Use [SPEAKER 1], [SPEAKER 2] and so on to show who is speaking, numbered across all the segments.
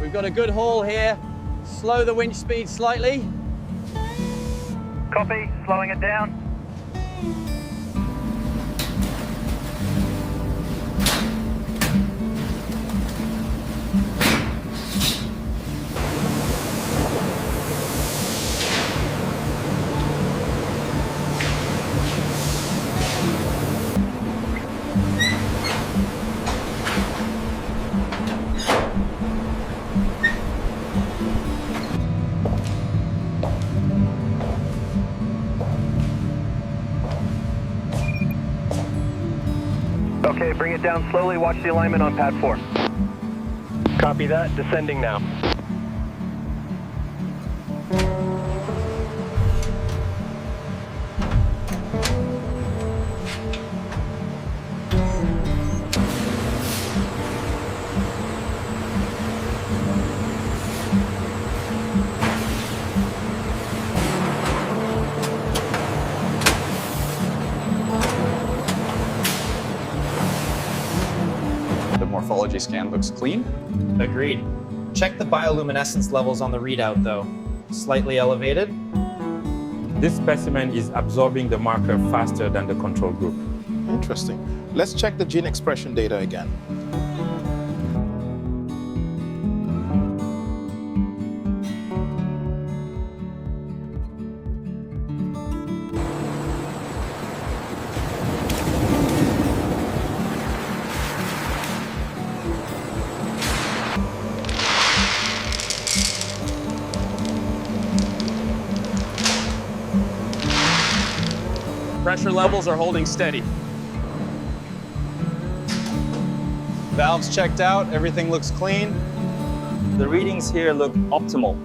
[SPEAKER 1] We've got a good haul here. Slow the winch speed slightly.
[SPEAKER 2] Copy, slowing it down. Okay, bring it down slowly. Watch the alignment on pad 4. Copy that. Descending now.
[SPEAKER 1] The morphology scan looks clean.
[SPEAKER 3] Agreed. Check the bioluminescence levels on the readout, though. Slightly elevated.
[SPEAKER 4] This specimen is absorbing the marker faster than the control group.
[SPEAKER 5] Interesting. Let's check the gene expression data again.
[SPEAKER 1] Pressure levels are holding steady. Valves checked out, everything looks clean. The readings here look optimal.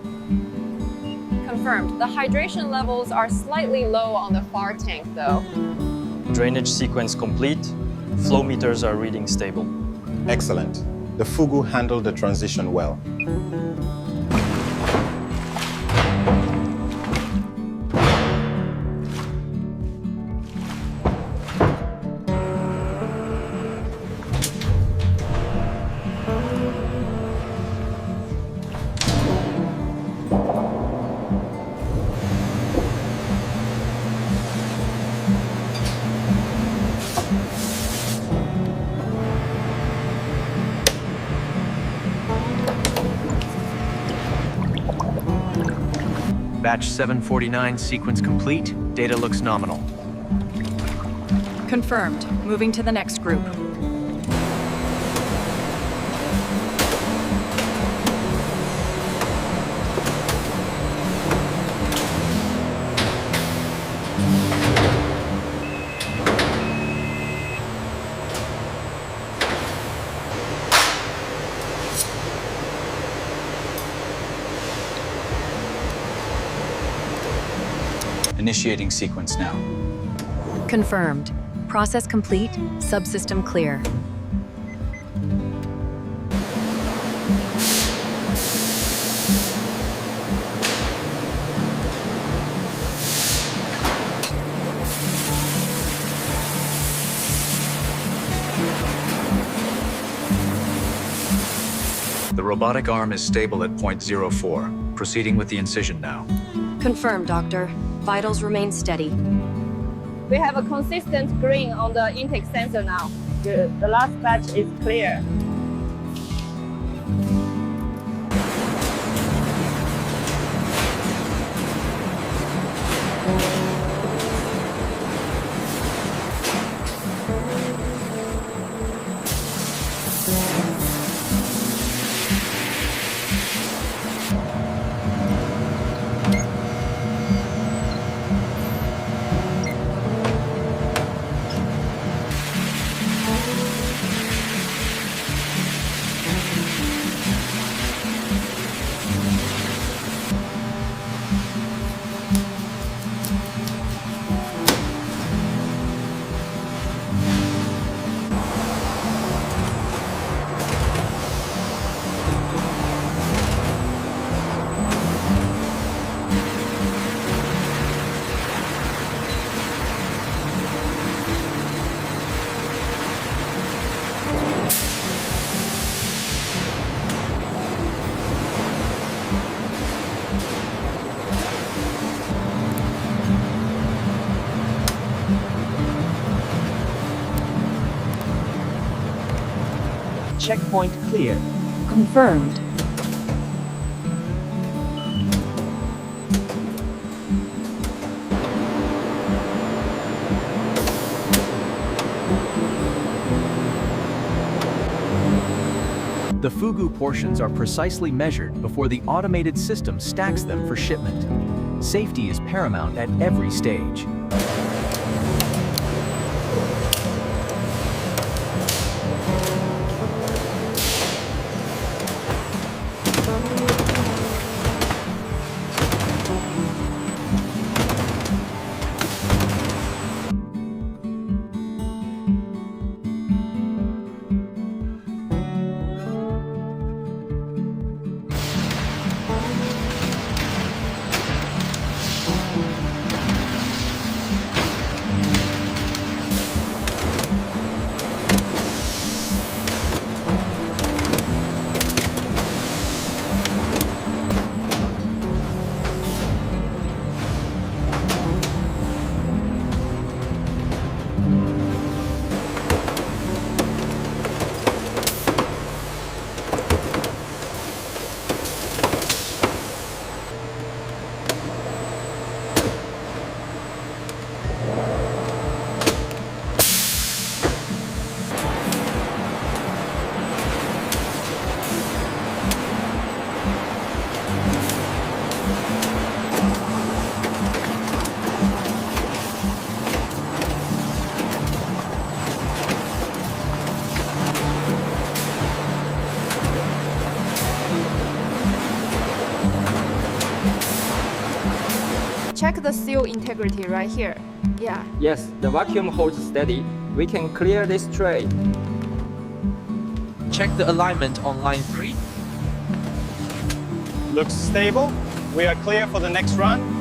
[SPEAKER 6] Confirmed. The hydration levels are slightly low on the far tank, though.
[SPEAKER 7] Drainage sequence complete. Flow meters are reading stable.
[SPEAKER 5] Excellent. The Fugu handled the transition well.
[SPEAKER 8] Batch 749 sequence complete. Data looks nominal.
[SPEAKER 9] Confirmed. Moving to the next group.
[SPEAKER 1] Initiating sequence now.
[SPEAKER 9] Confirmed. Process complete. Subsystem clear.
[SPEAKER 8] The robotic arm is stable at 0.04. Proceeding with the incision now.
[SPEAKER 9] Confirmed, Doctor. Vitals remain steady.
[SPEAKER 6] We have a consistent green on the intake sensor now. The last batch is clear.
[SPEAKER 3] Checkpoint clear.
[SPEAKER 9] Confirmed.
[SPEAKER 10] The Fugu portions are precisely measured before the automated system stacks them for shipment. Safety is paramount at every stage.
[SPEAKER 6] Check the seal integrity right here. Yeah.
[SPEAKER 11] Yes, the vacuum holds steady. We can clear this tray.
[SPEAKER 3] Check the alignment on line 3.
[SPEAKER 1] Looks stable. We are clear for the next run.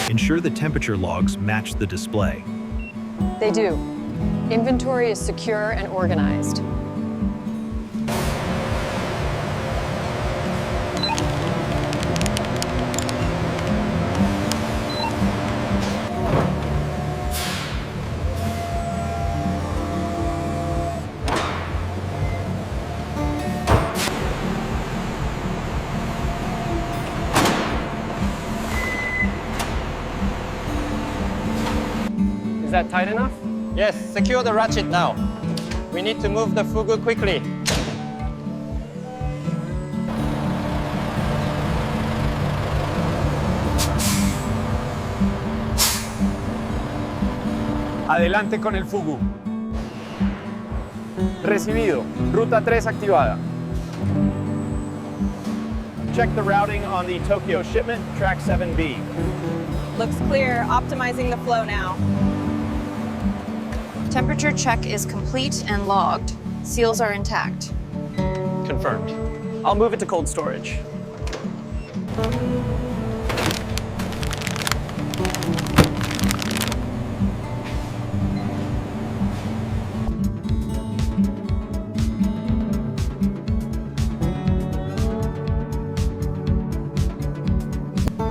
[SPEAKER 12] Ensure the temperature logs match the display.
[SPEAKER 9] They do. Inventory is secure and organized.
[SPEAKER 11] Is that tight enough?
[SPEAKER 1] Yes, secure the ratchet now. We need to move the Fugu quickly.
[SPEAKER 11] Adelante con el Fugu. Recibido. Ruta 3 activada.
[SPEAKER 2] Check the routing on the Tokyo shipment, track 7B.
[SPEAKER 6] Looks clear. Optimizing the flow now. Temperature check is complete and logged. Seals are intact.
[SPEAKER 2] Confirmed. I'll move it to cold storage.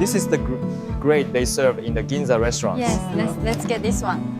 [SPEAKER 1] This is the grade they serve in the Ginza restaurants.
[SPEAKER 6] Yes, let's get this one.